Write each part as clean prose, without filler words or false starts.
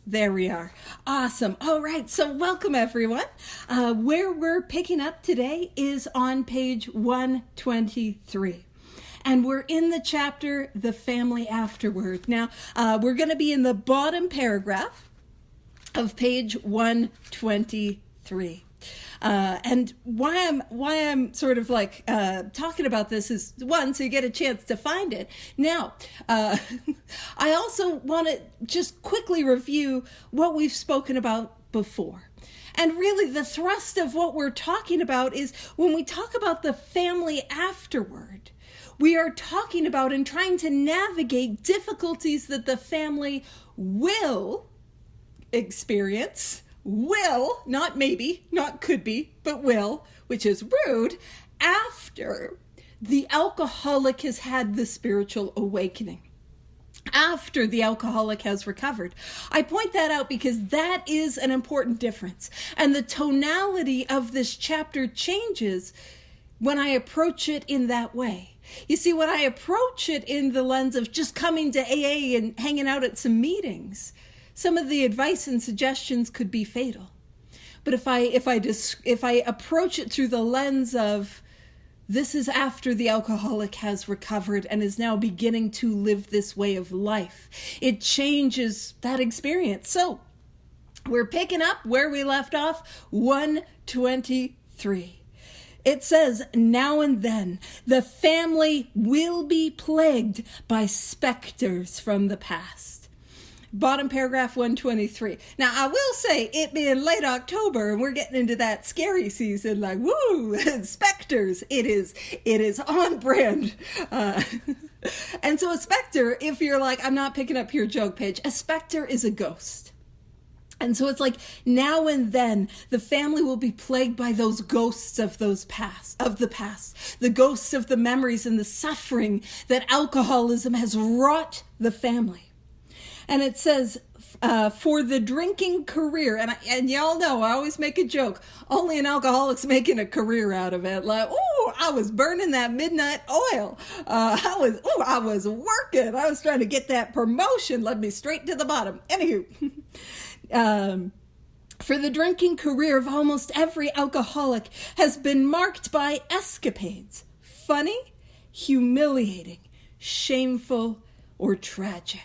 There we are. Awesome. All right. So welcome, everyone. Where we're picking up today is on page 123. And we're in the chapter, The Family Afterward. Now, we're going to be in the bottom paragraph of page 123. And why I'm sort of like talking about this is, one, so you get a chance to find it. Now, I also want to just quickly review what we've spoken about before. And really the thrust of what we're talking about is when we talk about the family afterward, we are talking about and trying to navigate difficulties that the family will experience. Will, not maybe, not could be, but will, which is rude, after the alcoholic has had the spiritual awakening, after the alcoholic has recovered. I point that out because that is an important difference. And the tonality of this chapter changes when I approach it in that way. You see, when I approach it in the lens of just coming to AA and hanging out at some meetings, some of the advice and suggestions could be fatal. But if I approach it through the lens of this is after the alcoholic has recovered and is now beginning to live this way of life, it changes that experience. So we're picking up where we left off, 123. It says, now and then, the family will be plagued by specters from the past. Bottom paragraph 123. Now, I will say, it being late October, and we're getting into that scary season, like, woo, specters. It is on brand. And so a specter, if you're like, I'm not picking up your joke, Paige, a specter is a ghost. And so it's like now and then the family will be plagued by those ghosts of the past, the ghosts of the memories and the suffering that alcoholism has wrought the family. And it says, for the drinking career, and y'all know, I always make a joke, only an alcoholic's making a career out of it. Like, oh, I was burning that midnight oil. I was working. I was trying to get that promotion, led me straight to the bottom. Anywho, for the drinking career of almost every alcoholic has been marked by escapades, funny, humiliating, shameful, or tragic.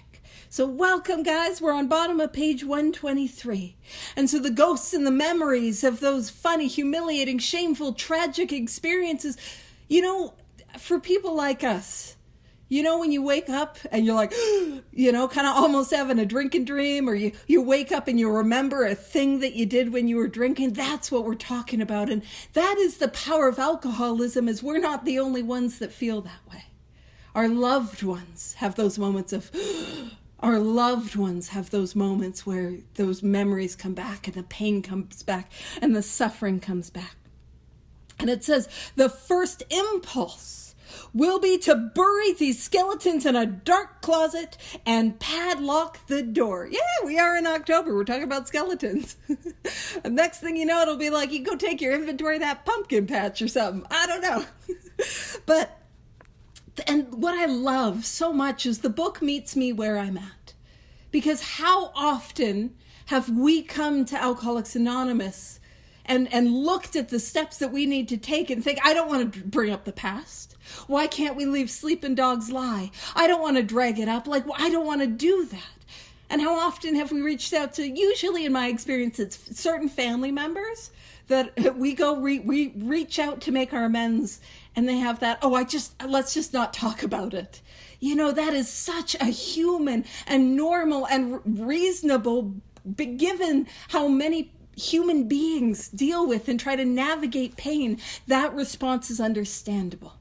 So welcome, guys. We're on bottom of page 123. And so the ghosts and the memories of those funny, humiliating, shameful, tragic experiences, for people like us, when you wake up and you're like, kind of almost having a drinking dream, or you wake up and you remember a thing that you did when you were drinking, that's what we're talking about. And that is the power of alcoholism, is we're not the only ones that feel that way. Our loved ones have those moments of... Our loved ones have those moments where those memories come back and the pain comes back and the suffering comes back. And it says, the first impulse will be to bury these skeletons in a dark closet and padlock the door. Yeah, we are in October. We're talking about skeletons. The next thing you know, it'll be like, you go take your inventory of that pumpkin patch or something. I don't know. And what I love so much is the book meets me where I'm at. Because how often have we come to Alcoholics Anonymous and looked at the steps that we need to take and think, I don't want to bring up the past. Why can't we leave sleeping dogs lie? I don't want to drag it up. Like, I don't want to do that. And how often have we reached out to, usually in my experience, it's certain family members that we reach out to make our amends, and they have that, let's just not talk about it. That is such a human and normal and reasonable, given how many human beings deal with and try to navigate pain, that response is understandable.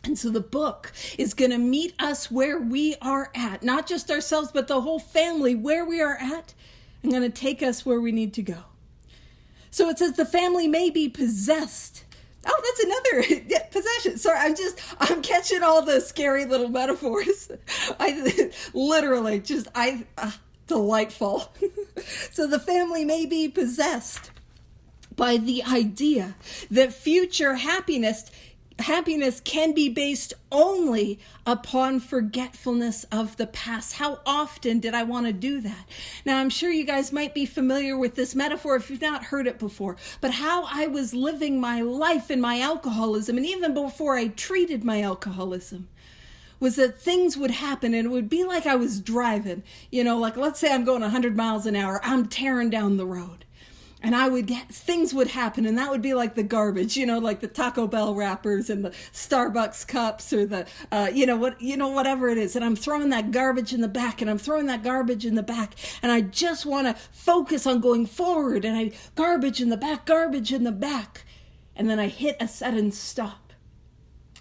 And so the book is going to meet us where we are at, not just ourselves, but the whole family, where we are at, and going to take us where we need to go. So it says the family may be possessed. Oh, that's another possession. Sorry, I'm catching all the scary little metaphors. Delightful. So the family may be possessed by the idea that future happiness happiness can be based only upon forgetfulness of the past. How often did I want to do that? Now, I'm sure you guys might be familiar with this metaphor if you've not heard it before, but how I was living my life in my alcoholism, and even before I treated my alcoholism, was that things would happen and it would be like I was driving, like let's say I'm going 100 miles an hour, I'm tearing down the road. And things would happen, and that would be like the garbage, like the Taco Bell wrappers and the Starbucks cups or the, whatever it is. And I'm throwing that garbage in the back, and I'm throwing that garbage in the back. And I just want to focus on going forward, and garbage in the back. And then I hit a sudden stop.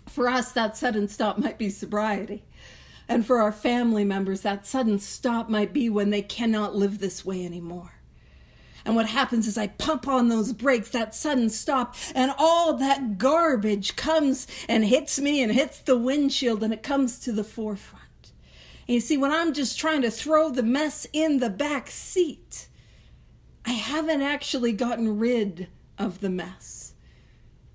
For us, that sudden stop might be sobriety. And for our family members, that sudden stop might be when they cannot live this way anymore. And what happens is I pump on those brakes, that sudden stop, and all that garbage comes and hits me and hits the windshield, and it comes to the forefront. And you see, when I'm just trying to throw the mess in the back seat, I haven't actually gotten rid of the mess.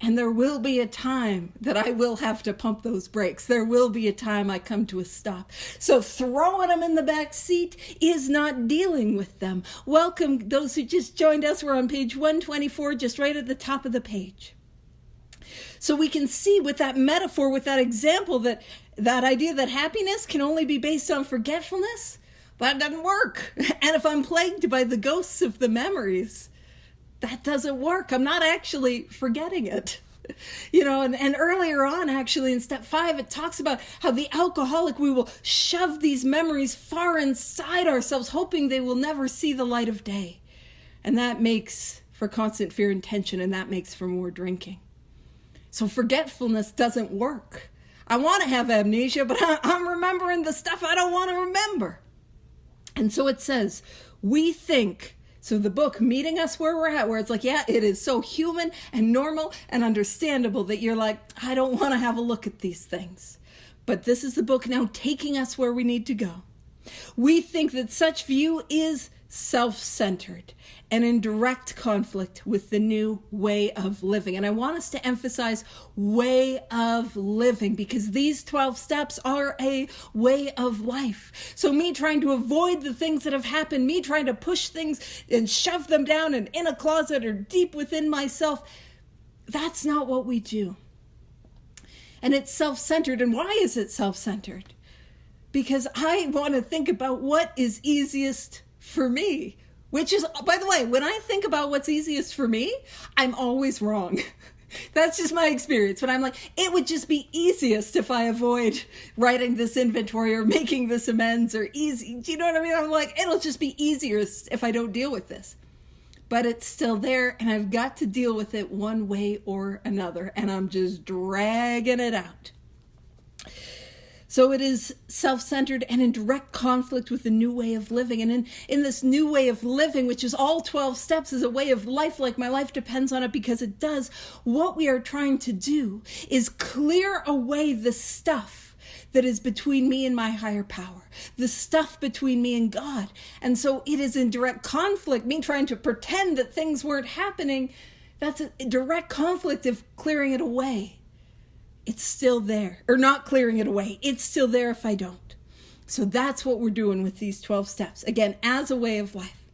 And there will be a time that I will have to pump those brakes. There will be a time I come to a stop. So throwing them in the back seat is not dealing with them. Welcome those who just joined us. We're on page 124, just right at the top of the page. So we can see with that metaphor, with that example, that idea that happiness can only be based on forgetfulness, that doesn't work. And if I'm plagued by the ghosts of the memories, that doesn't work. I'm not actually forgetting it. And earlier on, actually, in step 5, it talks about how the alcoholic, we will shove these memories far inside ourselves, hoping they will never see the light of day. And that makes for constant fear and tension, and that makes for more drinking. So forgetfulness doesn't work. I want to have amnesia, but I'm remembering the stuff I don't want to remember. And so it says, we think. So the book meeting us where we're at, where it's like, yeah, it is so human and normal and understandable that you're like, I don't want to have a look at these things. But this is the book now taking us where we need to go. We think that such view is self-centered and in direct conflict with the new way of living. And I want us to emphasize way of living, because these 12 steps are a way of life. So me trying to avoid the things that have happened, me trying to push things and shove them down and in a closet or deep within myself, that's not what we do. And it's self-centered. And why is it self-centered? Because I want to think about what is easiest for me, which is, by the way, when I think about what's easiest for me, I'm always wrong. That's just my experience. When I'm like, it would just be easiest if I avoid writing this inventory or making this amends or easy. Do you know what I mean? I'm like, it'll just be easier if I don't deal with this. But it's still there, and I've got to deal with it one way or another, and I'm just dragging it out. So it is self-centered and in direct conflict with the new way of living. And in this new way of living, which is all 12 steps, is a way of life, like my life depends on it, because it does. What we are trying to do is clear away the stuff that is between me and my higher power, the stuff between me and God. And so it is in direct conflict, me trying to pretend that things weren't happening. That's a direct conflict of clearing it away. It's still there, or not clearing it away. It's still there if I don't. So that's what we're doing with these 12 steps. Again, as a way of life.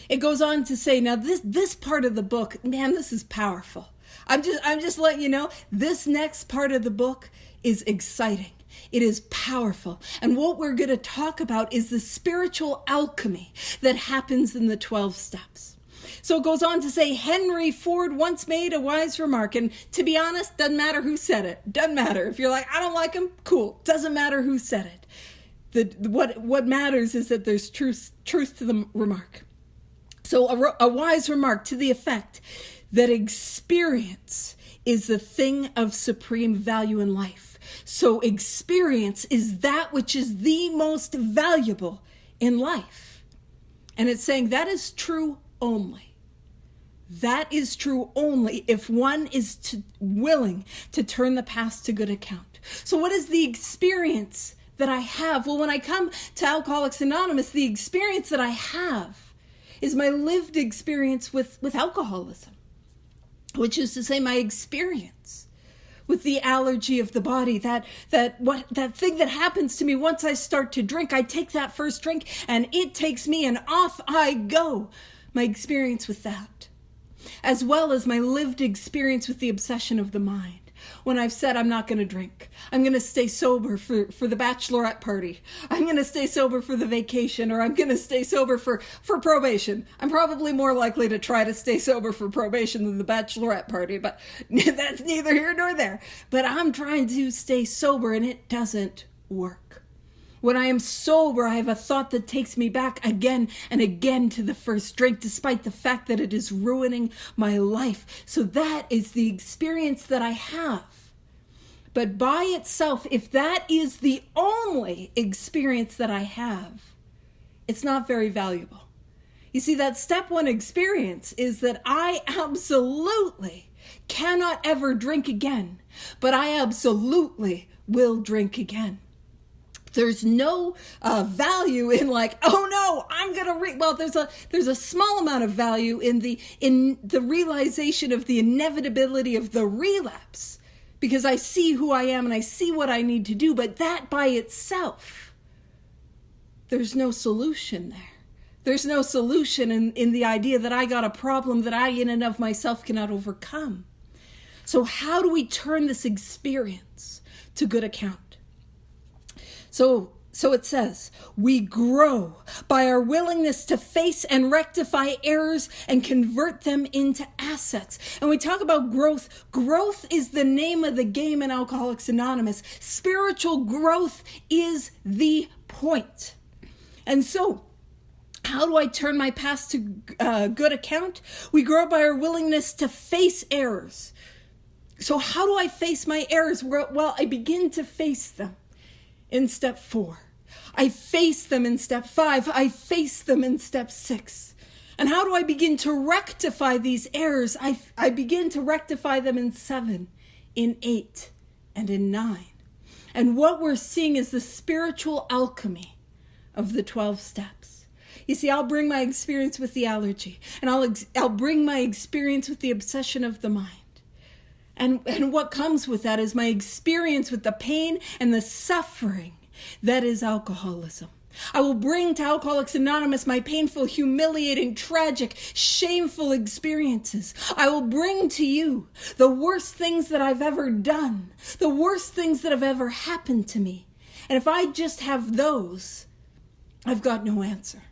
It goes on to say, now this part of the book, man, this is powerful. I'm just letting you know, this next part of the book is exciting. It is powerful. And what we're going to talk about is the spiritual alchemy that happens in the 12 steps. So it goes on to say, Henry Ford once made a wise remark, and to be honest, doesn't matter who said it. Doesn't matter. If you're like, I don't like him, cool. Doesn't matter who said it. What matters is that there's truth to the remark. So a wise remark to the effect that experience is the thing of supreme value in life. So experience is that which is the most valuable in life. And it's saying that is true only. That is true only if one is willing to turn the past to good account. So what is the experience that I have? Well, when I come to Alcoholics Anonymous, the experience that I have is my lived experience with alcoholism, which is to say my experience. with the allergy of the body, that thing that happens to me once I start to drink. I take that first drink and it takes me and off I go. My experience with that, as well as my lived experience with the obsession of the mind. When I've said I'm not going to drink, I'm going to stay sober for the bachelorette party, I'm going to stay sober for the vacation, or I'm going to stay sober for probation. I'm probably more likely to try to stay sober for probation than the bachelorette party, but that's neither here nor there. But I'm trying to stay sober and it doesn't work. When I am sober, I have a thought that takes me back again and again to the first drink, despite the fact that it is ruining my life. So that is the experience that I have. But by itself, if that is the only experience that I have, it's not very valuable. You see, that step one experience is that I absolutely cannot ever drink again, but I absolutely will drink again. There's no value in like, oh no, I'm gonna well, there's a small amount of value in the realization of the inevitability of the relapse, because I see who I am and I see what I need to do. But that by itself, there's no solution there. There's no solution in the idea that I got a problem that I in and of myself cannot overcome. So how do we turn this experience to good account? So it says, we grow by our willingness to face and rectify errors and convert them into assets. And we talk about growth. Growth is the name of the game in Alcoholics Anonymous. Spiritual growth is the point. And so, how do I turn my past to good account? We grow by our willingness to face errors. So how do I face my errors? Well, I begin to face them in step 4. I face them in step 5. I face them in step 6. And how do I begin to rectify these errors? I begin to rectify them in 7, in 8, and in 9. And what we're seeing is the spiritual alchemy of the 12 steps. You see, I'll bring my experience with the allergy, and I'll bring my experience with the obsession of the mind. And what comes with that is my experience with the pain and the suffering that is alcoholism. I will bring to Alcoholics Anonymous my painful, humiliating, tragic, shameful experiences. I will bring to you the worst things that I've ever done, the worst things that have ever happened to me. And if I just have those, I've got no answer.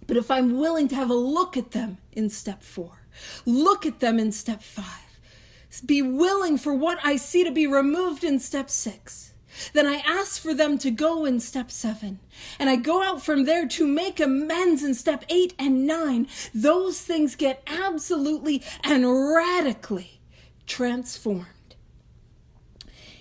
But if I'm willing to have a look at them in step 4, look at them in step 5, be willing for what I see to be removed in step 6. Then I ask for them to go in step 7. And I go out from there to make amends in step 8 and 9. Those things get absolutely and radically transformed.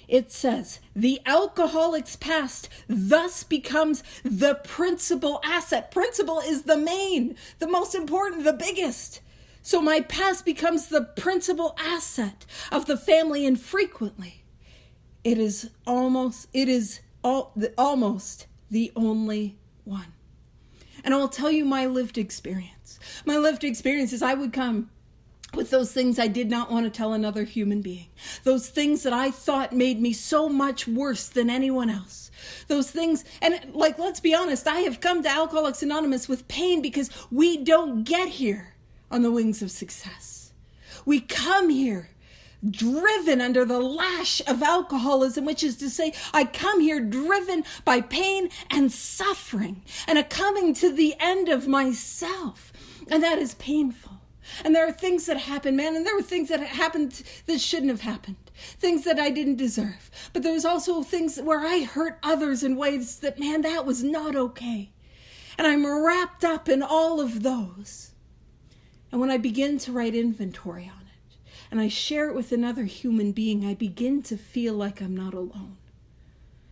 It says, the alcoholic's past thus becomes the principal asset. Principal is the main, the most important, the biggest. So my past becomes the principal asset of the family, and frequently it is almost the only one. And I will tell you my lived experience. My lived experience is I would come with those things I did not want to tell another human being. Those things that I thought made me so much worse than anyone else. Those things, and like, let's be honest, I have come to Alcoholics Anonymous with pain because we don't get here on the wings of success. We come here driven under the lash of alcoholism, which is to say, I come here driven by pain and suffering and a coming to the end of myself. And that is painful. And there are things that happen, man, and there were things that happened that shouldn't have happened. Things that I didn't deserve. But there was also things where I hurt others in ways that, man, that was not okay. And I'm wrapped up in all of those. And when I begin to write inventory on it, and I share it with another human being, I begin to feel like I'm not alone.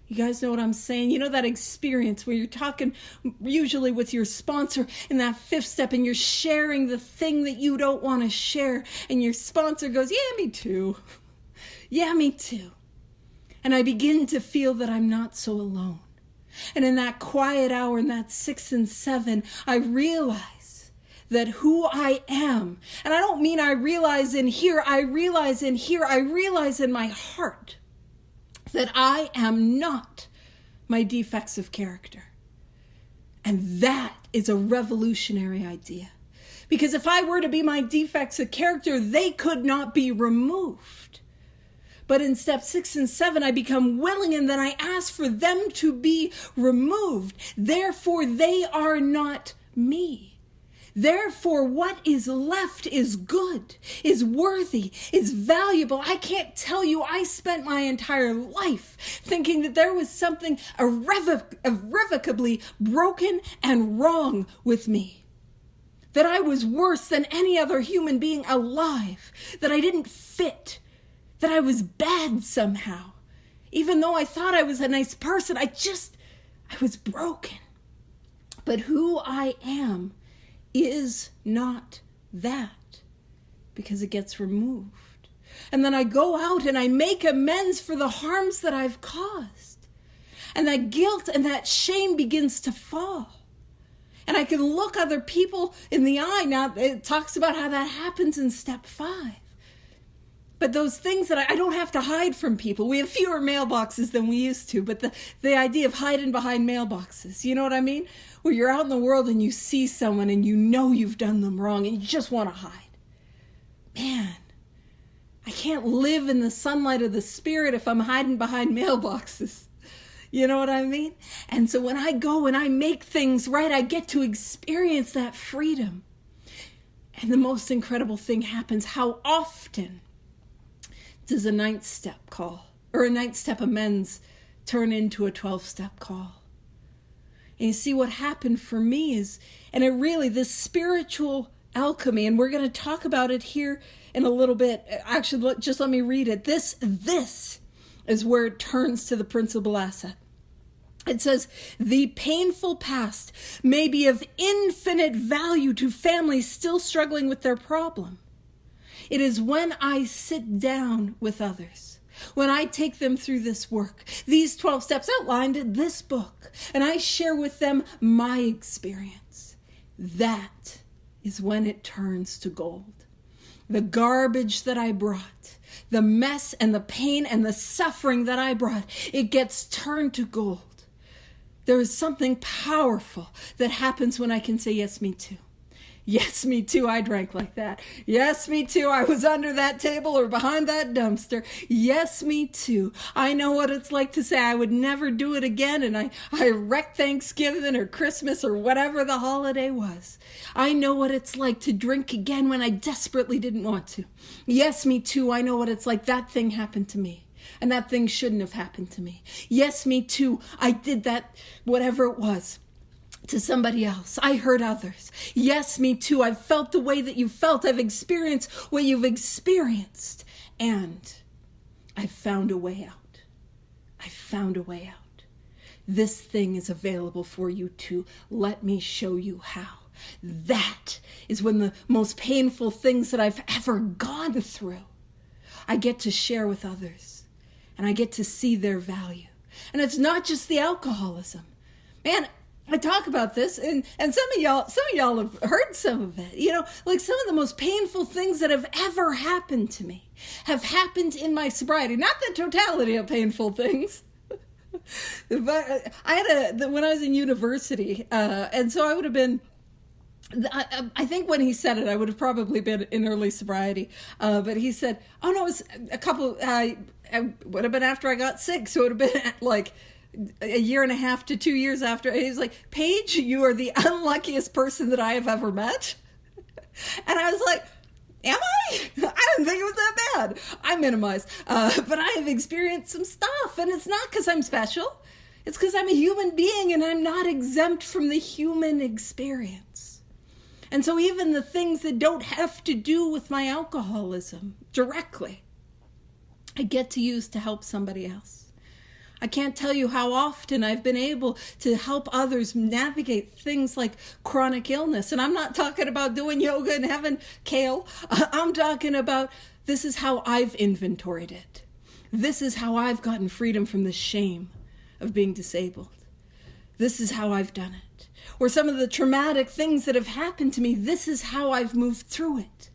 You guys know what I'm saying? You know that experience where you're talking usually with your sponsor in that 5th step, and you're sharing the thing that you don't want to share, and your sponsor goes, yeah, me too. Yeah, me too. And I begin to feel that I'm not so alone. And in that quiet hour, in that 6 and 7, I realize that who I am, and I don't mean I realize in here, I realize in here, I realize in my heart that I am not my defects of character. And that is a revolutionary idea. Because if I were to be my defects of character, they could not be removed. But in step 6 and 7, I become willing and then I ask for them to be removed. Therefore, they are not me. Therefore, what is left is good, is worthy, is valuable. I can't tell you, I spent my entire life thinking that there was something irrevocably broken and wrong with me. That I was worse than any other human being alive. That I didn't fit. That I was bad somehow. Even though I thought I was a nice person, I was broken. But who I am is not that, because it gets removed. And then I go out and I make amends for the harms that I've caused. And that guilt and that shame begins to fall. And I can look other people in the eye. Now, it talks about how that happens in step 5. But those things that I don't have to hide from people. We have fewer mailboxes than we used to, but the idea of hiding behind mailboxes, you know what I mean? Where you're out in the world and you see someone and you know you've done them wrong and you just want to hide. Man, I can't live in the sunlight of the Spirit if I'm hiding behind mailboxes. You know what I mean? And so when I go and I make things right, I get to experience that freedom. And the most incredible thing happens. How often does a 9th step call or a 9th step amends turn into a 12-step call? And you see what happened for me is, and it really, this spiritual alchemy, and we're going to talk about it here in a little bit. Actually, just let me read it. This is where it turns to the principal asset. It says, the painful past may be of infinite value to families still struggling with their problem. It is when I sit down with others, when I take them through this work, these 12 steps outlined in this book, and I share with them my experience, that is when it turns to gold. The garbage that I brought, the mess and the pain and the suffering that I brought, it gets turned to gold. There is something powerful that happens when I can say, yes, me too. Yes, me too. I drank like that. Yes, me too. I was under that table or behind that dumpster. Yes, me too. I know what it's like to say I would never do it again, and I wrecked Thanksgiving or Christmas or whatever the holiday was. I know what it's like to drink again when I desperately didn't want to. Yes, me too. I know what it's like. That thing happened to me. And that thing shouldn't have happened to me. Yes, me too. I did that, whatever it was, to somebody else. I hurt others. Yes, me too. I've felt the way that you felt. I've experienced what you've experienced. And I've found a way out. I found a way out. This thing is available for you too. Let me show you how. That is when the most painful things that I've ever gone through, I get to share with others. And I get to see their value. And it's not just the alcoholism. Man, I talk about this, and some of y'all have heard some of it. You know, like some of the most painful things that have ever happened to me have happened in my sobriety. Not the totality of painful things. But I had when I was in university, and so I would have been, I think when he said it, I would have probably been in early sobriety. But he said, oh no, it was a couple, it would have been after I got sick. So it would have been like a year and a half to 2 years after. He was like, Paige, you are the unluckiest person that I have ever met. And I was like, am I? I didn't think it was that bad. I minimized. But I have experienced some stuff. And it's not because I'm special. It's because I'm a human being and I'm not exempt from the human experience. And so even the things that don't have to do with my alcoholism directly, I get to use to help somebody else. I can't tell you how often I've been able to help others navigate things like chronic illness. And I'm not talking about doing yoga and having kale. I'm talking about this is how I've inventoried it. This is how I've gotten freedom from the shame of being disabled. This is how I've done it. or some of the traumatic things that have happened to me, this is how I've moved through it.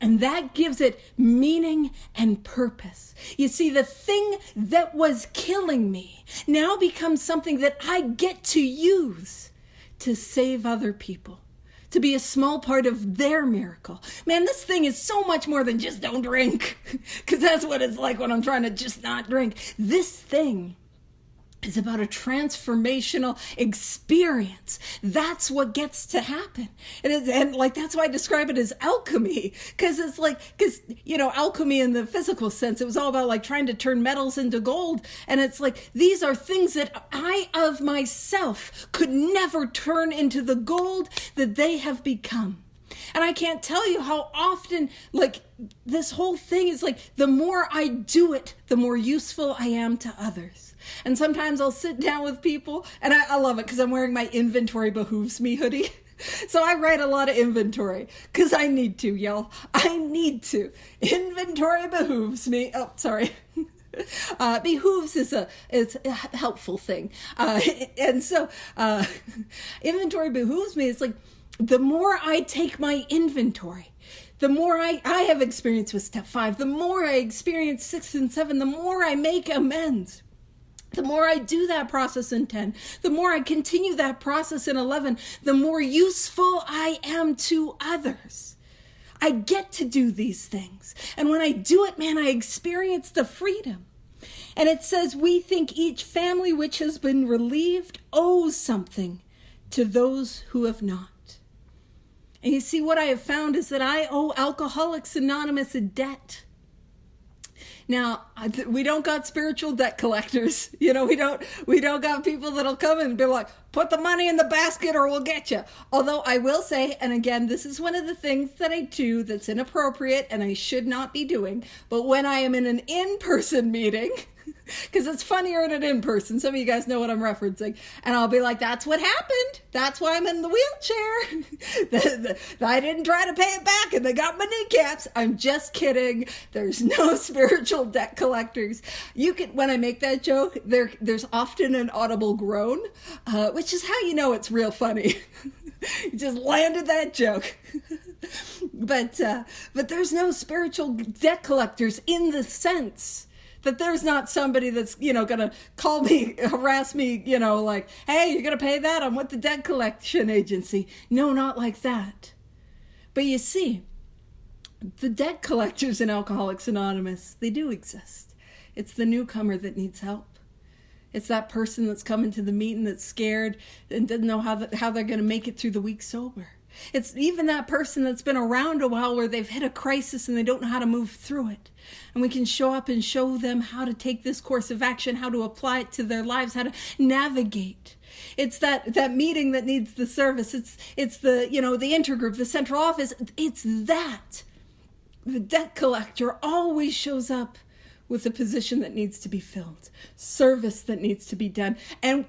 And that gives it meaning and purpose. You see, the thing that was killing me now becomes something that I get to use to save other people, to be a small part of their miracle. Man, this thing is so much more than just don't drink, because that's what it's like when I'm trying to just not drink. This thing is about a transformational experience. That's what gets to happen. And like, that's why I describe it as alchemy. Because alchemy in the physical sense, it was all about like trying to turn metals into gold. And it's like, these are things that I of myself could never turn into the gold that they have become. And I can't tell you how often, like, this whole thing is like, the more I do it, the more useful I am to others. And sometimes I'll sit down with people, and I love it because I'm wearing my Inventory Behooves Me hoodie. So I write a lot of inventory because I need to, y'all. I need to. Inventory behooves me. Oh, sorry. Behooves is a helpful thing. And so inventory behooves me. It's like, the more I take my inventory, the more I have experience with step 5, the more I experience 6 and 7, the more I make amends. The more I do that process in 10, the more I continue that process in 11, the more useful I am to others. I get to do these things. And when I do it, man, I experience the freedom. And it says, we think each family which has been relieved owes something to those who have not. And you see, what I have found is that I owe Alcoholics Anonymous a debt. Now, we don't got spiritual debt collectors. We don't got people that'll come and be like, put the money in the basket or we'll get you. Although I will say, and again, this is one of the things that I do that's inappropriate and I should not be doing. But when I am in an in-person meeting, because it's funnier in an in-person, some of you guys know what I'm referencing, and I'll be like, that's what happened. That's why I'm in the wheelchair. I didn't try to pay it back and they got my kneecaps. I'm just kidding. There's no spiritual debt collectors. When I make that joke, there's often an audible groan, which is how you know it's real funny. You just landed that joke. But there's no spiritual debt collectors in the sense that there's not somebody that's, gonna call me, harass me, like, hey, you're gonna pay that? I'm with the debt collection agency. No, not like that. But you see, the debt collectors in Alcoholics Anonymous, they do exist. It's the newcomer that needs help. It's that person that's coming to the meeting that's scared and doesn't know how they're going to make it through the week sober. It's even that person that's been around a while where they've hit a crisis and they don't know how to move through it. And we can show up and show them how to take this course of action, how to apply it to their lives, how to navigate. It's that meeting that needs the service. It's the intergroup, the central office. It's that. The debt collector always shows up with a position that needs to be filled, service that needs to be done. And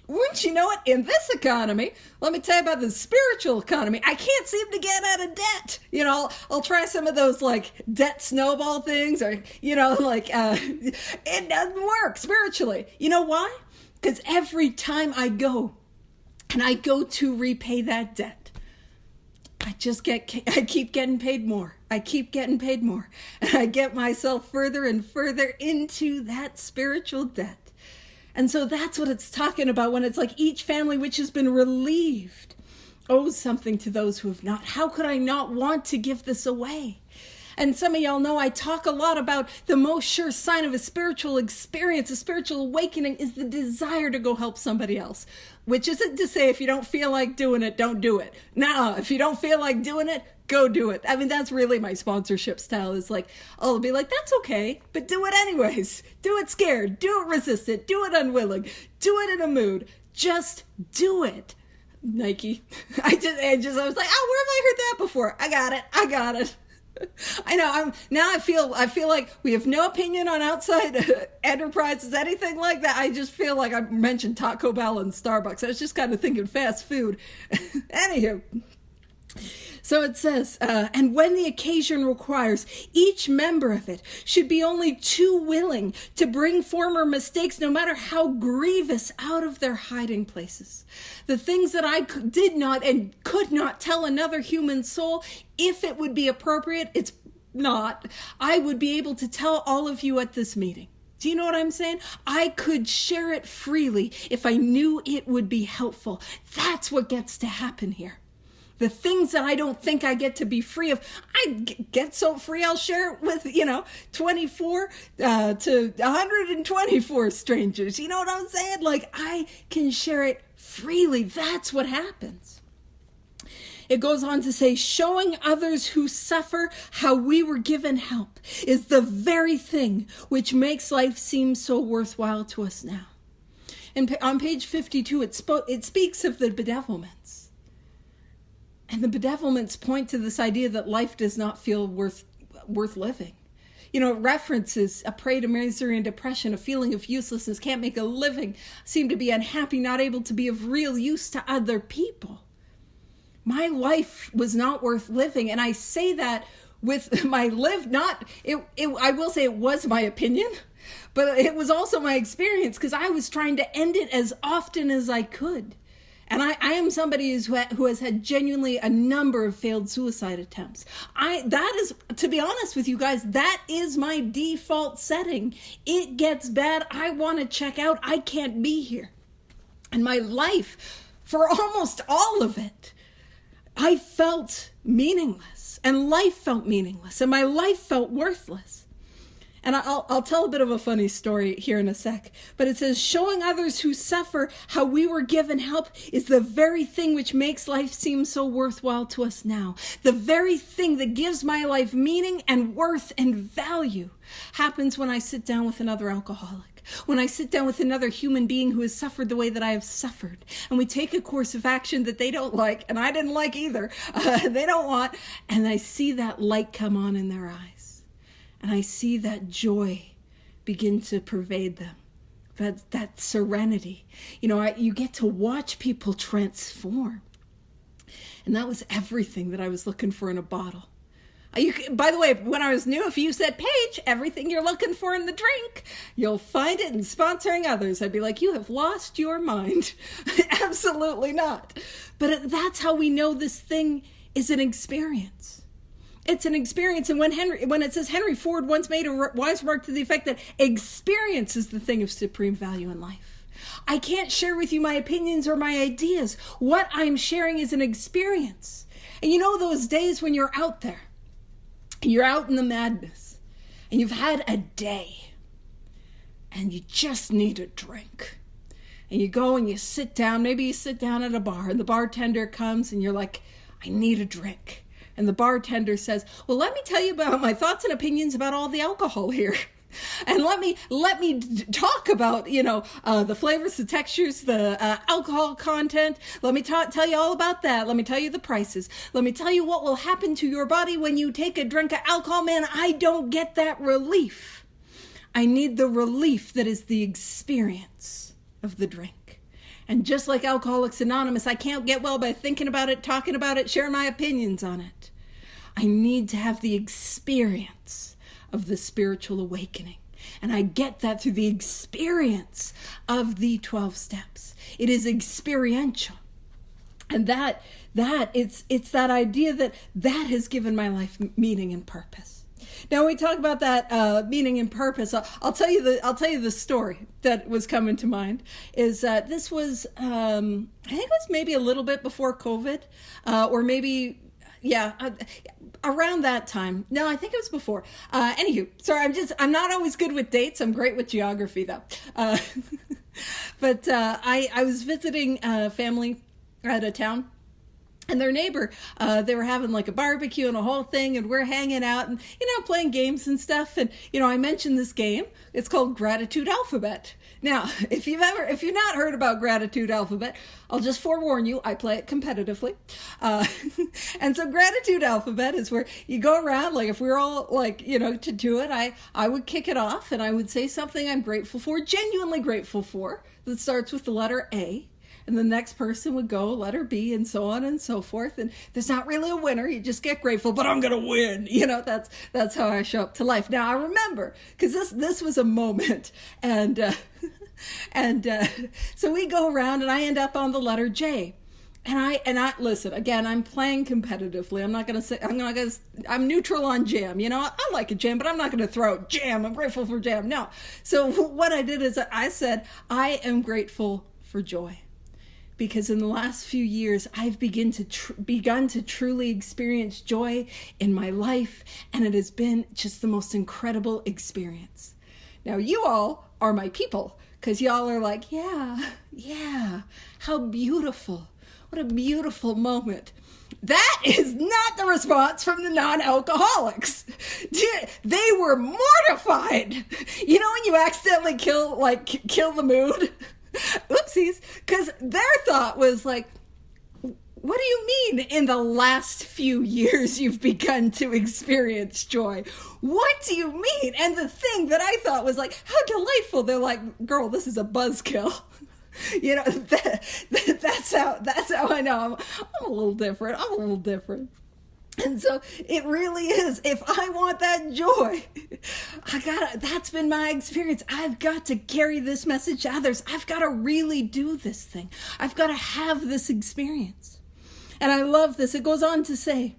wouldn't you know it, in this economy, let me tell you about the spiritual economy, I can't seem to get out of debt. I'll try some of those like debt snowball things or, it doesn't work spiritually. You know why? Because every time I go to repay that debt, I keep getting paid more. I keep getting paid more. And I get myself further and further into that spiritual debt. And so that's what it's talking about when it's like each family which has been relieved owes something to those who have not. How could I not want to give this away? And some of y'all know I talk a lot about the most sure sign of a spiritual experience, a spiritual awakening, is the desire to go help somebody else. Which isn't to say if you don't feel like doing it, don't do it. No, if you don't feel like doing it, go do it. I mean, that's really my sponsorship style, is like, I'll be like, that's okay, but do it anyways. Do it scared, do it resistant, do it unwilling, do it in a mood. Just do it. Nike. I was like, oh, where have I heard that before? I got it. I know. I feel like we have no opinion on outside enterprises, anything like that. I just feel like I mentioned Taco Bell and Starbucks. I was just kind of thinking fast food. Anywho, So it says, and when the occasion requires, each member of it should be only too willing to bring former mistakes, no matter how grievous, out of their hiding places. The things that I did not and could not tell another human soul, if it would be appropriate, it's not, I would be able to tell all of you at this meeting. Do you know what I'm saying? I could share it freely if I knew it would be helpful. That's what gets to happen here. The things that I don't think I get to be free of, I get so free I'll share it with, 24 to 124 strangers. You know what I'm saying? Like, I can share it freely. That's what happens. It goes on to say, showing others who suffer how we were given help is the very thing which makes life seem so worthwhile to us now. And on page 52, it speaks of the bedevilments. And the bedevilments point to this idea that life does not feel worth living. It references a prey to misery and depression, a feeling of uselessness, can't make a living, seem to be unhappy, not able to be of real use to other people. My life was not worth living. And I say that with my I will say it was my opinion, but it was also my experience, because I was trying to end it as often as I could. And I am somebody who has had genuinely a number of failed suicide attempts. That is, to be honest with you guys, that is my default setting. It gets bad. I want to check out. I can't be here. And my life, for almost all of it, I felt meaningless, and life felt meaningless, and my life felt worthless. And I'll tell a bit of a funny story here in a sec, but it says, showing others who suffer how we were given help is the very thing which makes life seem so worthwhile to us now. The very thing that gives my life meaning and worth and value happens when I sit down with another alcoholic, when I sit down with another human being who has suffered the way that I have suffered, and we take a course of action that they don't like, and I didn't like either, they don't want, and I see that light come on in their eyes. And I see that joy begin to pervade them, that serenity. You get to watch people transform. And that was everything that I was looking for in a bottle. By the way, when I was new, if you said, Paige, everything you're looking for in the drink, you'll find it in sponsoring others, I'd be like, you have lost your mind. Absolutely not. But that's how we know this thing is an experience. It's an experience. And when it says Henry Ford once made a wise remark to the effect that experience is the thing of supreme value in life. I can't share with you my opinions or my ideas. What I'm sharing is an experience. And those days when you're out there, and you're out in the madness, and you've had a day, and you just need a drink. And you go and you sit down, maybe you sit down at a bar, and the bartender comes and you're like, I need a drink. And the bartender says, well, let me tell you about my thoughts and opinions about all the alcohol here. And let me talk about, the flavors, the textures, the alcohol content. Let me tell you all about that. Let me tell you the prices. Let me tell you what will happen to your body when you take a drink of alcohol. Man, I don't get that relief. I need the relief that is the experience of the drink. And just like Alcoholics Anonymous, I can't get well by thinking about it, talking about it, sharing my opinions on it. I need to have the experience of the spiritual awakening. And I get that through the experience of the 12 steps. It is experiential. And it's that idea that has given my life meaning and purpose. Now, when we talk about that meaning and purpose, I'll tell you the story that was coming to mind. Is that this was I think it was maybe a little bit before COVID, or maybe around that time. No, I think it was before. Anywho, sorry, I'm not always good with dates. I'm great with geography though. But I was visiting a family at a town. And their neighbor, they were having like a barbecue and a whole thing, and we're hanging out and, playing games and stuff. And, I mentioned this game. It's called Gratitude Alphabet. Now, if you've not heard about Gratitude Alphabet, I'll just forewarn you, I play it competitively. And so Gratitude Alphabet is where you go around, like if we were all to do it, I would kick it off and I would say something I'm grateful for, genuinely grateful for, that starts with the letter A. And the next person would go letter B, and so on and so forth. And there's not really a winner. You just get grateful, but I'm going to win. That's how I show up to life. Now I remember, because this was a moment, and so we go around, and I end up on the letter J. And I listen, again, I'm playing competitively. I'm not going to say, I'm neutral on jam. I like a jam, but I'm not going to throw out jam. I'm grateful for jam. No. So what I did is I said, I am grateful for joy. Because in the last few years, I've begun to truly experience joy in my life. And it has been just the most incredible experience. Now, you all are my people, because y'all are like, yeah, how beautiful. What a beautiful moment. That is not the response from the non-alcoholics. They were mortified. When you accidentally kill the mood? Oopsies. Because their thought was like, what do you mean in the last few years you've begun to experience joy? What do you mean? And the thing that I thought was like, how delightful. They're like, girl, this is a buzzkill. That's how I know I'm a little different. And so it really is. If I want that joy, that's been my experience. I've got to carry this message to others. I've got to really do this thing. I've got to have this experience. And I love this. It goes on to say,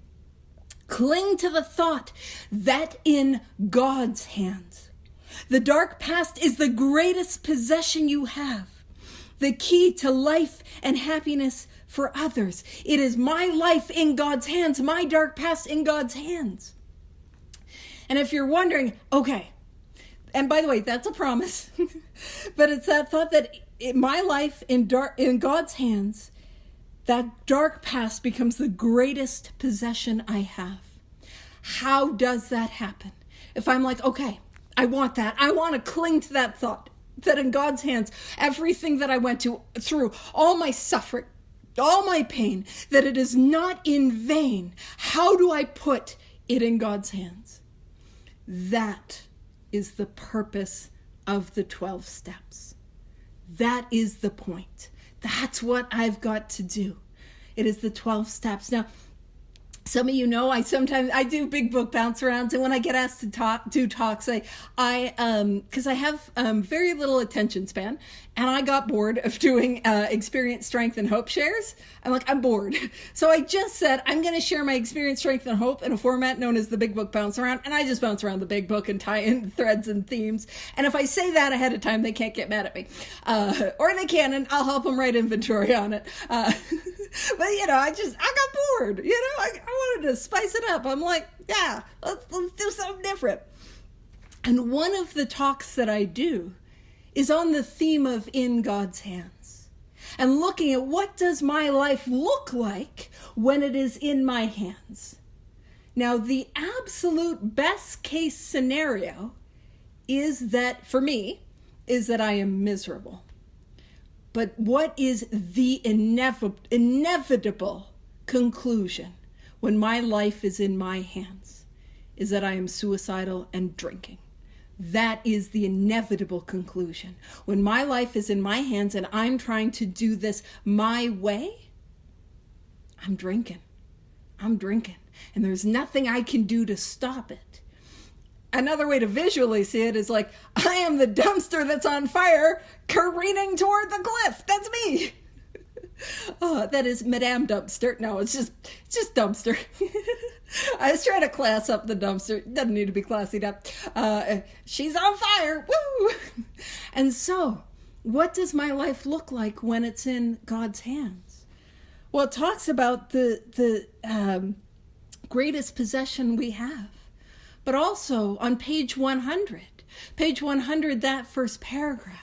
cling to the thought that in God's hands, the dark past is the greatest possession you have. The key to life and happiness for others. It is my life in God's hands, my dark past in God's hands. And if you're wondering, okay, and by the way, that's a promise, but it's that thought that my life in God's hands, that dark past becomes the greatest possession I have. How does that happen? If I'm like, okay, I want that. I want to cling to that thought. That in God's hands, everything that I went through, all my suffering, all my pain, that it is not in vain. How do I put it in God's hands? That is the purpose of the 12 steps. That is the point. That's what I've got to do. It is the 12 steps. Now, some of you know I do big book bounce arounds, and when I get asked to do talks, because I have very little attention span, and I got bored of doing experience, strength, and hope shares. I'm bored. So I just said, I'm going to share my experience, strength, and hope in a format known as the big book bounce around, and I just bounce around the big book and tie in threads and themes. And if I say that ahead of time, they can't get mad at me. Or they can, and I'll help them write inventory on it. But, I got bored. I wanted to spice it up. I'm like, yeah, let's do something different. And one of the talks that I do is on the theme of in God's hands, and looking at what does my life look like when it is in my hands. Now, the absolute best case scenario is that, for me, is that I am miserable. But what is the inevitable conclusion when my life is in my hands is that I am suicidal and drinking. That is the inevitable conclusion. When my life is in my hands and I'm trying to do this my way, I'm drinking. And there's nothing I can do to stop it. Another way to visually see it is like, I am the dumpster that's on fire careening toward the cliff. That's me. Oh, that is Madame Dumpster. No, it's just dumpster. I was trying to class up the dumpster. It doesn't need to be classied up. She's on fire. Woo! And so, what does my life look like when it's in God's hands? Well, it talks about the greatest possession we have. But also on page 100, that first paragraph,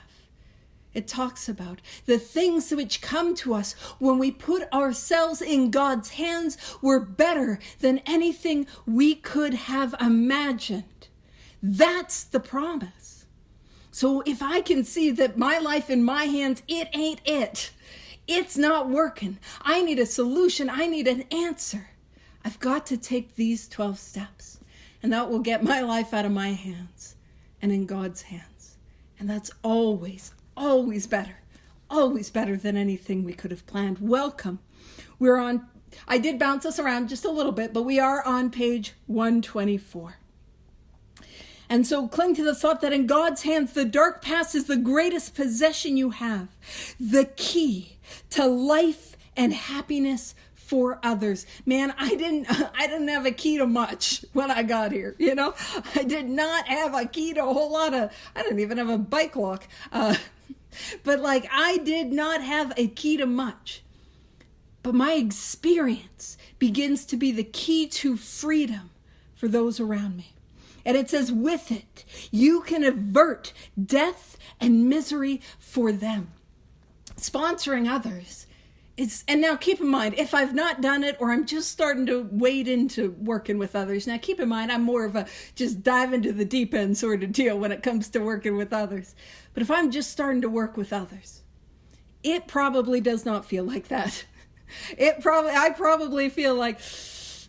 it talks about the things which come to us when we put ourselves in God's hands were better than anything we could have imagined. That's the promise. So if I can see that my life in my hands, it ain't it. It's not working. I need a solution. I need an answer. I've got to take these 12 steps. And that will get my life out of my hands and in God's hands. And that's always, always better. always better than anything we could have planned. Welcome. I did bounce us around just a little bit, but we are on page 124. And so cling to the thought that in God's hands, the dark past is the greatest possession you have, the key to life and happiness for others. Man, I didn't have a key to much when I got here. I did not have a key to a whole lot I didn't even have a bike lock. But I did not have a key to much. But my experience begins to be the key to freedom for those around me. And it says, with it, you can avert death and misery for them. Sponsoring others and now keep in mind, if I've not done it or I'm just starting to wade into working with others, now keep in mind, I'm more of a just dive into the deep end sort of deal when it comes to working with others. But if I'm just starting to work with others, it probably does not feel like that. I probably feel like,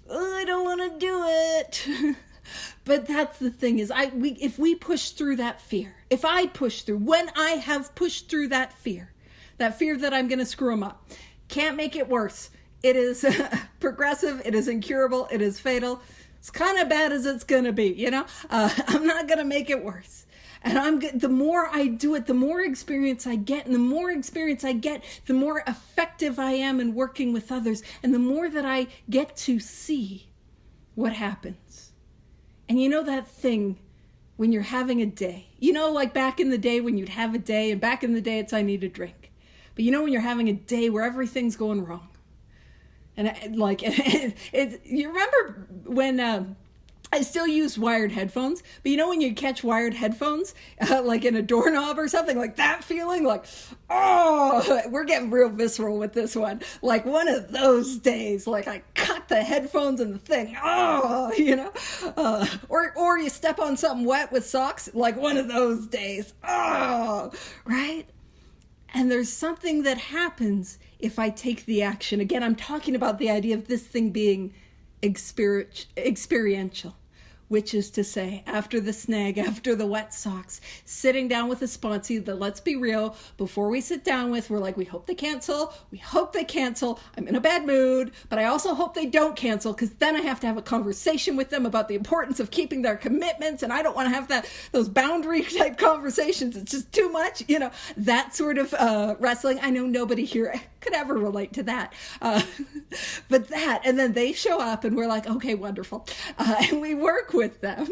I don't want to do it. But that's the thing is, if we push through that fear, if I push through, when I have pushed through that fear that I'm going to screw them up, can't make it worse. It is progressive. It is incurable. It is fatal. It's kind of bad as it's going to be, I'm not going to make it worse. And the more I do it, the more experience I get. And the more experience I get, the more effective I am in working with others. And the more that I get to see what happens. And that thing when you're having a day, like back in the day when you'd have a day, and back in the day it's I need a drink. But when you're having a day where everything's going wrong. And you remember when I still use wired headphones, but when you catch wired headphones, like in a doorknob or something, like that feeling, we're getting real visceral with this one. Like one of those days, like I cut the headphones and the thing, or you step on something wet with socks, like one of those days, right? And there's something that happens if I take the action. Again, I'm talking about the idea of this thing being experiential, which is to say, after the snag, after the wet socks, sitting down with a sponsee that, let's be real, before we sit down with, we're like, we hope they cancel. I'm in a bad mood, but I also hope they don't cancel, because then I have to have a conversation with them about the importance of keeping their commitments, and I don't want to have those boundary type conversations. It's just too much, that sort of wrestling. I know nobody here could ever relate to that. But and then they show up and we're like, okay, wonderful. And we work with them.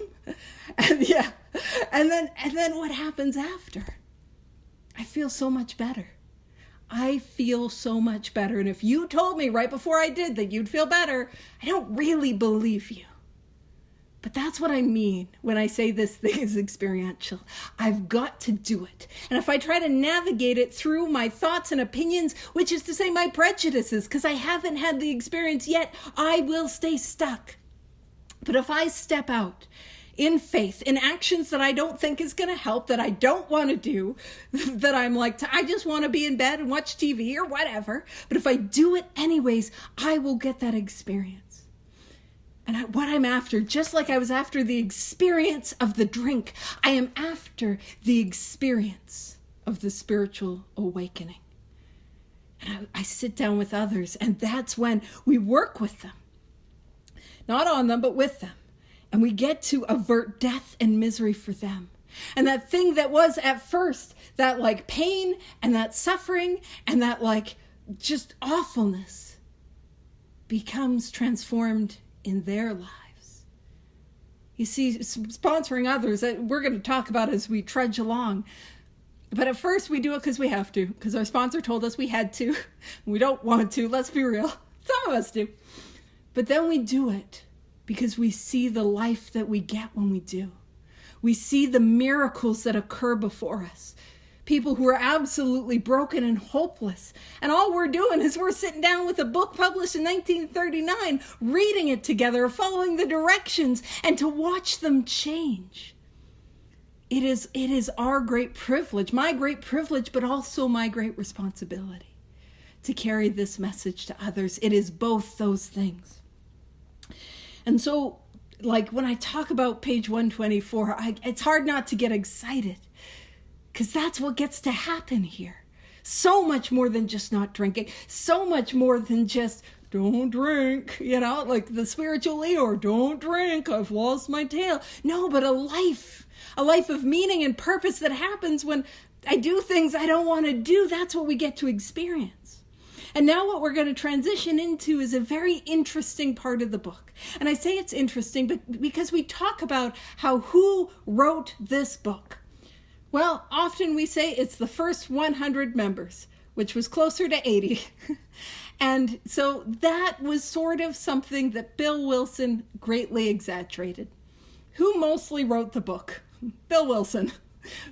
And then what happens after? I feel so much better. And if you told me right before I did that you'd feel better, I don't really believe you. But that's what I mean when I say this thing is experiential. I've got to do it. And if I try to navigate it through my thoughts and opinions, which is to say my prejudices, because I haven't had the experience yet, I will stay stuck. But if I step out in faith, in actions that I don't think is going to help, that I don't want to do, that I'm like, I just want to be in bed and watch TV or whatever. But if I do it anyways, I will get that experience. And what I'm after, just like I was after the experience of the drink, I am after the experience of the spiritual awakening. And I sit down with others, and that's when we work with them. Not on them, but with them. And we get to avert death and misery for them. And that thing that was at first, that pain and that suffering and that just awfulness becomes transformed in their lives. You see, sponsoring others, we're going to talk about as we trudge along. But at first we do it because we have to, because our sponsor told us we had to. We don't want to, let's be real. Some of us do. But then we do it because we see the life that we get when we do. We see the miracles that occur before us. People who are absolutely broken and hopeless. And all we're doing is we're sitting down with a book published in 1939, reading it together, following the directions, and to watch them change. It is our great privilege, my great privilege, but also my great responsibility to carry this message to others. It is both those things. And so, when I talk about page 124, it's hard not to get excited. Because that's what gets to happen here. So much more than just not drinking. So much more than just don't drink, like the spiritual Eeyore, don't drink, I've lost my tail. No, but a life of meaning and purpose that happens when I do things I don't want to do. That's what we get to experience. And now what we're going to transition into is a very interesting part of the book. And I say it's interesting because we talk about who wrote this book. Well, often we say it's the first 100 members, which was closer to 80. And so that was sort of something that Bill Wilson greatly exaggerated. Who mostly wrote the book? Bill Wilson.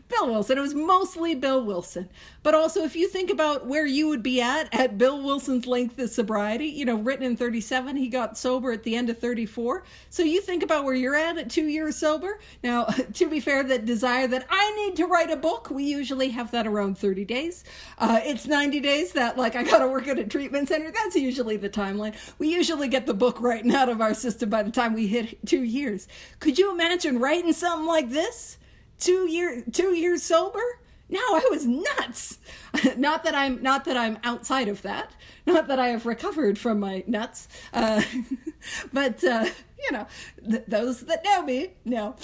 Bill Wilson. It was mostly Bill Wilson. But also, if you think about where you would be at Bill Wilson's length of sobriety, written in 37, he got sober at the end of 34. So you think about where you're at 2 years sober. Now, to be fair, that desire that I need to write a book, we usually have that around 30 days. It's 90 days that, I got to work at a treatment center. That's usually the timeline. We usually get the book written out of our system by the time we hit 2 years. Could you imagine writing something like this? 2 years sober? No, I was nuts. Not that I'm outside of that. Not that I have recovered from my nuts. But those that know me know.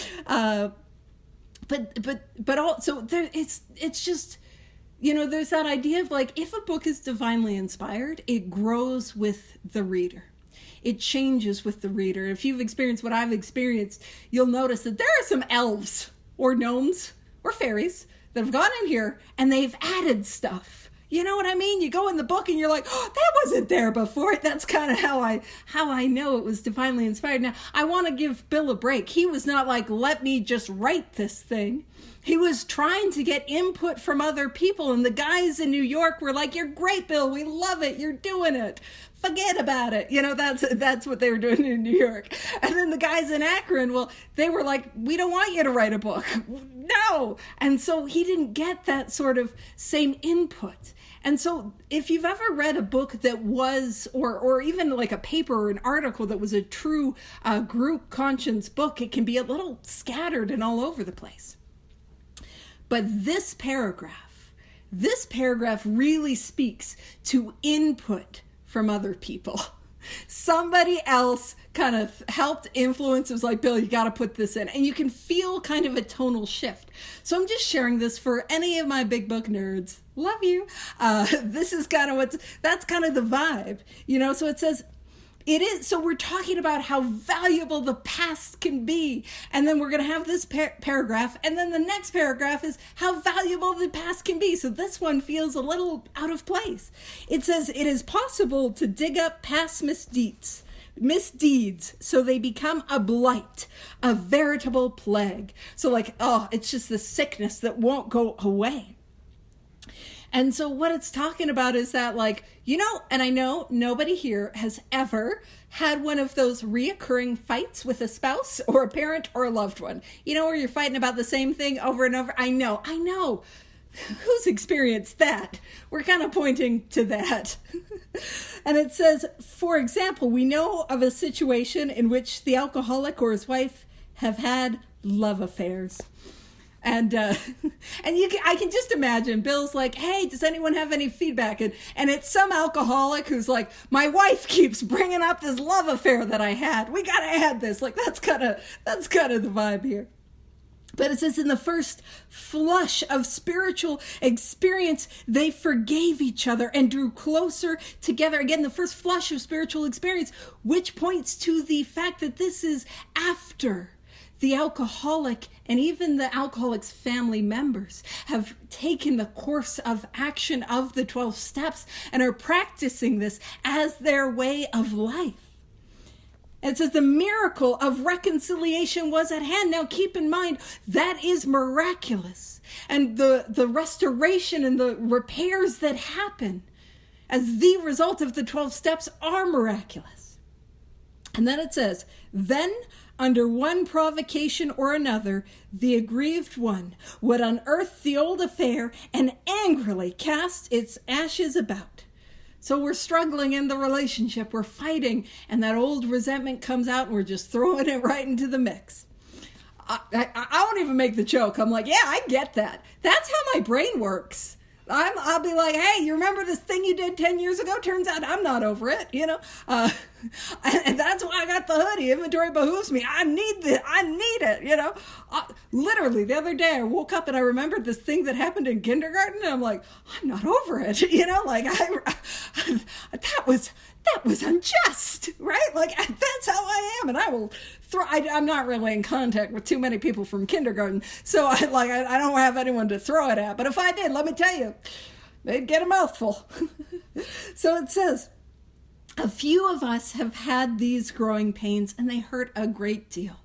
But also it's just, there's that idea of if a book is divinely inspired, it grows with the reader. It changes with the reader. If you've experienced what I've experienced, you'll notice that there are some elves or gnomes or fairies that have gone in here and they've added stuff. You know what I mean? You go in the book and you're like, oh, that wasn't there before. That's kind of how I know it was divinely inspired. Now, I want to give Bill a break. He was not like, let me just write this thing. He was trying to get input from other people. And the guys in New York were like, you're great, Bill. We love it. You're doing it. Forget about it. That's what they were doing in New York. And then the guys in Akron, well, they were like, we don't want you to write a book. No. And so he didn't get that sort of same input. And so if you've ever read a book that was, or even like a paper or an article that was a true group conscience book, it can be a little scattered and all over the place. But this paragraph really speaks to input from other people. Somebody else kind of helped influence. It was like, Bill, you got to put this in. And you can feel kind of a tonal shift. So I'm just sharing this for any of my big book nerds. Love you. This is kind of that's kind of the vibe, so it says, it is. So we're talking about how valuable the past can be. And then we're going to have this paragraph. And then the next paragraph is how valuable the past can be. So this one feels a little out of place. It says, it is possible to dig up past misdeeds so they become a blight, a veritable plague. So it's just the sickness that won't go away. And so what it's talking about is that and I know nobody here has ever had one of those reoccurring fights with a spouse or a parent or a loved one, where you're fighting about the same thing over and over. I know. Who's experienced that? We're kind of pointing to that. And it says, for example, we know of a situation in which the alcoholic or his wife have had love affairs. And I can just imagine Bill's like, hey, does anyone have any feedback? And it's some alcoholic who's like, my wife keeps bringing up this love affair that I had. We got to add this. That's kind of the vibe here. But it says in the first flush of spiritual experience, they forgave each other and drew closer together. Again, the first flush of spiritual experience, which points to the fact that this is after the alcoholic and even the alcoholic's family members have taken the course of action of the 12 steps and are practicing this as their way of life. It says the miracle of reconciliation was at hand. Now keep in mind, that is miraculous. And the restoration and the repairs that happen as the result of the 12 steps are miraculous. And then it says, then under one provocation or another, the aggrieved one would unearth the old affair and angrily cast its ashes about. So we're struggling in the relationship, we're fighting, and that old resentment comes out and we're just throwing it right into the mix. I won't even make the joke. I'm like, yeah, I get that. That's how my brain works. I'll be like, hey, you remember this thing you did 10 years ago? Turns out I'm not over it, and that's why I got the hoodie. Inventory behooves me. I need it, literally the other day I woke up and I remembered this thing that happened in kindergarten, and I'm like, I'm not over it, that was unjust, right? Like, that's how I am, and I will I'm not really in contact with too many people from kindergarten, so I don't have anyone to throw it at, but if I did, let me tell you, they'd get a mouthful. So it says, a few of us have had these growing pains, and they hurt a great deal.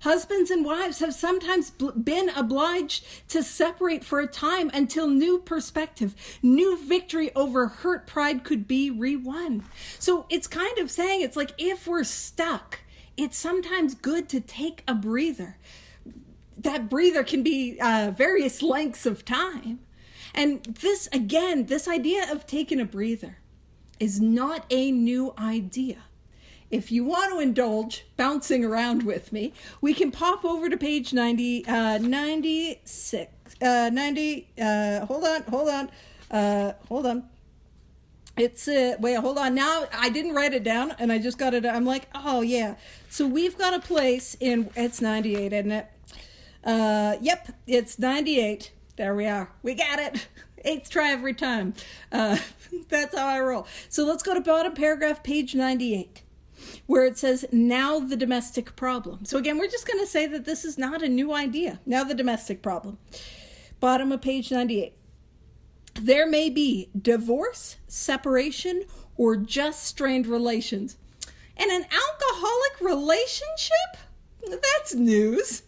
Husbands and wives have sometimes been obliged to separate for a time until new perspective, new victory over hurt pride could be re-won. So it's kind of saying, it's like, if we're stuck, it's sometimes good to take a breather. That breather can be various lengths of time. And this idea of taking a breather is not a new idea. If you want to indulge bouncing around with me, we can pop over to page 96. Hold on. It's wait, hold on. Now I didn't write it down, and I just got it. I'm like, oh yeah. So we've got a place it's 98, isn't it? Yep, it's 98. There we are. We got it. 8th try every time. That's how I roll. So let's go to bottom paragraph, page 98, where it says, now the domestic problem. So again, we're just going to say that this is not a new idea. Now the domestic problem. Bottom of page 98. There may be divorce, separation, or just strained relations. And an alcoholic relationship? That's news.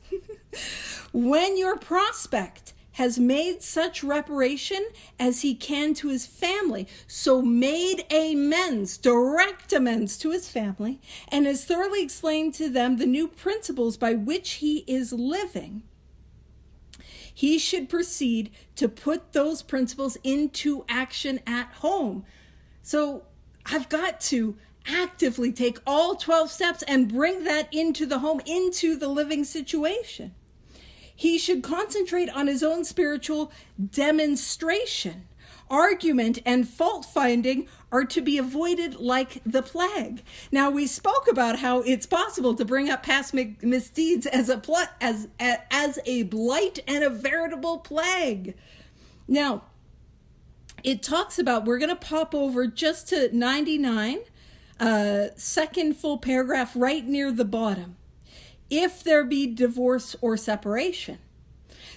When your prospect has made such reparation as he can to his family, so made amends, direct amends to his family, and has thoroughly explained to them the new principles by which he is living, he should proceed to put those principles into action at home. So I've got to actively take all 12 steps and bring that into the home, into the living situation. He should concentrate on his own spiritual demonstration. Argument and fault finding are to be avoided like the plague. Now, we spoke about how it's possible to bring up past misdeeds as a blight and a veritable plague. Now, it talks about, we're going to pop over just to 99, second full paragraph right near the bottom. If there be divorce or separation,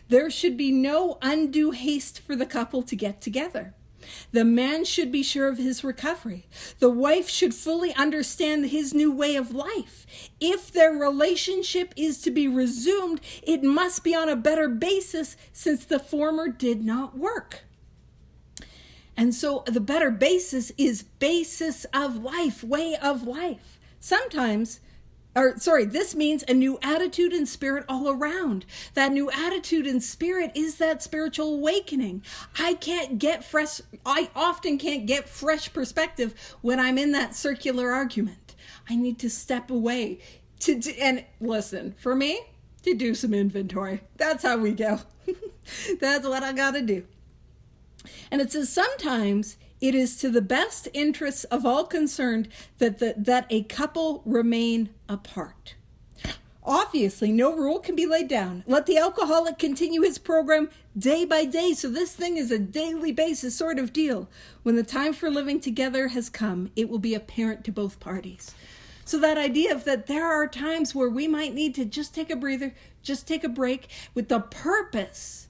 there should be no undue haste for the couple to get together. The man should be sure of his recovery. The wife should fully understand his new way of life. If their relationship is to be resumed, it must be on a better basis, since the former did not work. And so the better basis is basis of life, way of life. This means a new attitude and spirit all around. That new attitude and spirit is that spiritual awakening. I often can't get fresh perspective when I'm in that circular argument. I need to step away and listen, for me, to do some inventory. That's how we go. That's what I got to do. And it says, sometimes it is to the best interests of all concerned that a couple remain apart. Obviously, no rule can be laid down. Let the alcoholic continue his program day by day. So this thing is a daily basis sort of deal. When the time for living together has come, it will be apparent to both parties. So that idea of that there are times where we might need to just take a breather, just take a break, with the purpose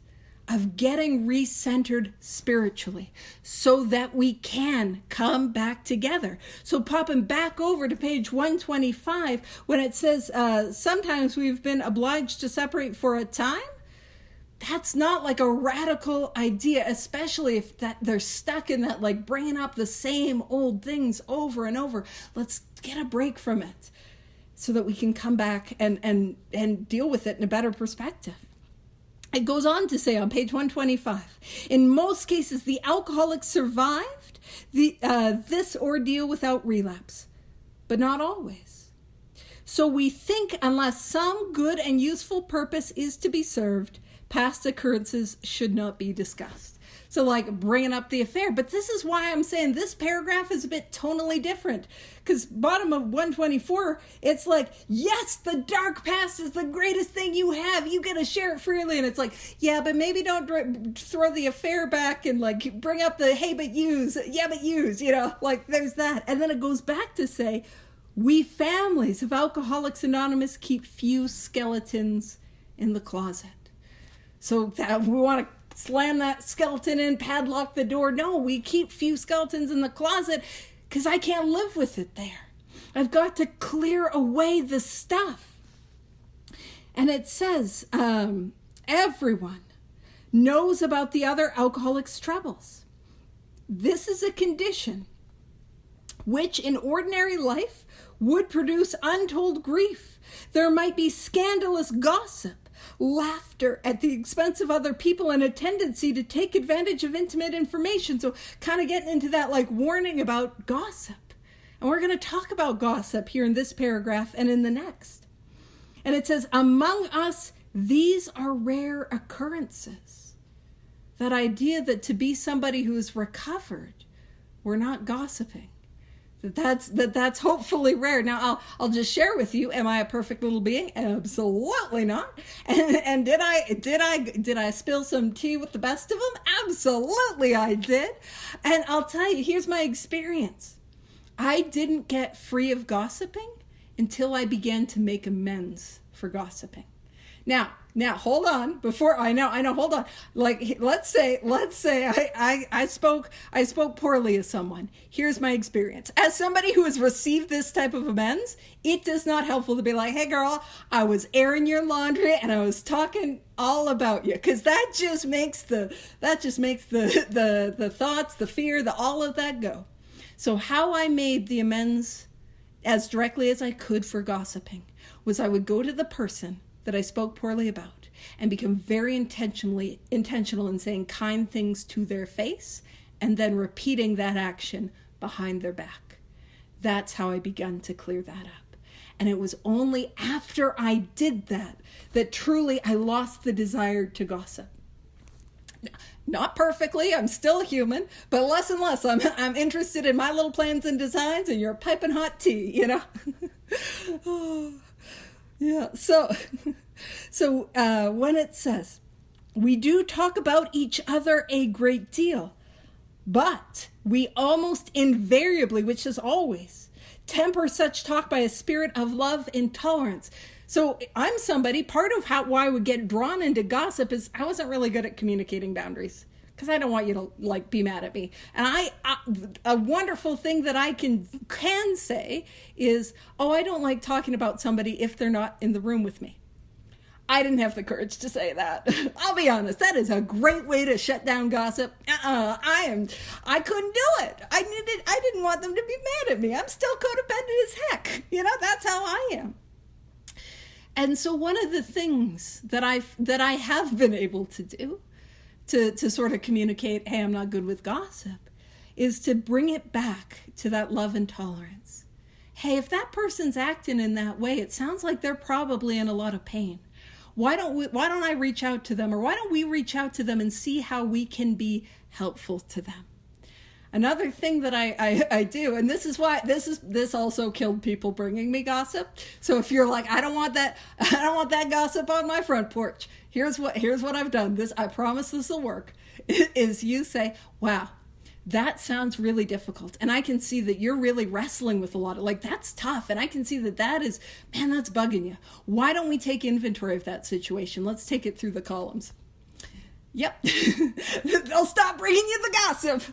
of getting recentered spiritually so that we can come back together. So popping back over to page 125, when it says sometimes we've been obliged to separate for a time, that's not like a radical idea, especially if they're stuck in that, like bringing up the same old things over and over. Let's get a break from it so that we can come back and deal with it in a better perspective. It goes on to say on page 125, in most cases, the alcoholic survived this ordeal without relapse, but not always. So we think unless some good and useful purpose is to be served, past occurrences should not be discussed. So like bringing up the affair. But this is why I'm saying this paragraph is a bit tonally different. Because bottom of 124, it's like, yes, the dark past is the greatest thing you have. You get to share it freely. And it's like, yeah, but maybe don't throw the affair back and like bring up the, hey, but use, yeah, but use, like there's that. And then it goes back to say, we families of Alcoholics Anonymous keep few skeletons in the closet. So that we want to slam that skeleton in, padlock the door. No, we keep few skeletons in the closet because I can't live with it there. I've got to clear away the stuff. And it says, everyone knows about the other alcoholic's troubles. This is a condition which in ordinary life would produce untold grief. There might be scandalous gossip, laughter at the expense of other people, and a tendency to take advantage of intimate information. So kind of getting into that like warning about gossip. And we're going to talk about gossip here in this paragraph and in the next. And it says, among us, these are rare occurrences. That idea that to be somebody who is recovered, we're not gossiping. That's hopefully rare. Now I'll just share with you. Am I a perfect little being? Absolutely not. And did I spill some tea with the best of them? Absolutely I did. And I'll tell you, here's my experience. I didn't get free of gossiping until I began to make amends for gossiping. Now, hold on. Before I know, hold on. Like, let's say I spoke poorly of someone. Here's my experience. As somebody who has received this type of amends, it is not helpful to be like, hey girl, I was airing your laundry and I was talking all about you. Cause that just makes the thoughts, the fear, all of that go. So how I made the amends as directly as I could for gossiping was I would go to the person that I spoke poorly about and become very intentional in saying kind things to their face and then repeating that action behind their back. That's how I began to clear that up. And it was only after I did that truly I lost the desire to gossip. Not perfectly, I'm still human, but less and less I'm interested in my little plans and designs and your piping hot tea, Oh. Yeah, so when it says, we do talk about each other a great deal, but we almost invariably, which is always, temper such talk by a spirit of love and tolerance. So I'm somebody, part of why I would get drawn into gossip is I wasn't really good at communicating boundaries. Because I don't want you to be mad at me. And a wonderful thing that I can say is, I don't like talking about somebody if they're not in the room with me. I didn't have the courage to say that. I'll be honest. That is a great way to shut down gossip. I couldn't do it. I didn't want them to be mad at me. I'm still codependent as heck. That's how I am. And so one of the things that I have been able to do to sort of communicate, hey, I'm not good with gossip, is to bring it back to that love and tolerance. Hey, if that person's acting in that way, it sounds like they're probably in a lot of pain. Why don't I reach out to them, or why don't we reach out to them and see how we can be helpful to them? Another thing that I do, and this is why this also killed people bringing me gossip. So if you're like, I don't want that gossip on my front porch. Here's what I've done. I promise this will work. Is you say, wow, that sounds really difficult. And I can see that you're really wrestling with a lot of, that's tough. And I can see that is, man, that's bugging you. Why don't we take inventory of that situation? Let's take it through the columns. Yep. They'll stop bringing you the gossip.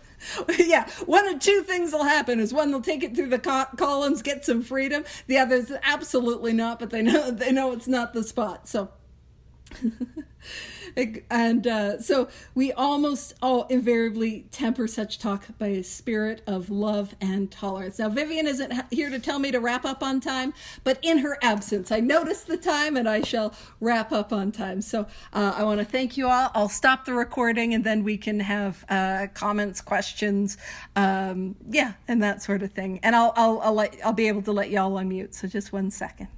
Yeah. One of two things will happen is one, they'll take it through the columns, get some freedom. The other is absolutely not, but they know it's not the spot. So, so we almost all invariably temper such talk by a spirit of love and tolerance. Now, Vivian isn't here to tell me to wrap up on time, but in her absence, I noticed the time and I shall wrap up on time. So I want to thank you all. I'll stop the recording and then we can have comments, questions, and that sort of thing. And I'll be able to let you all unmute. So just 1 second.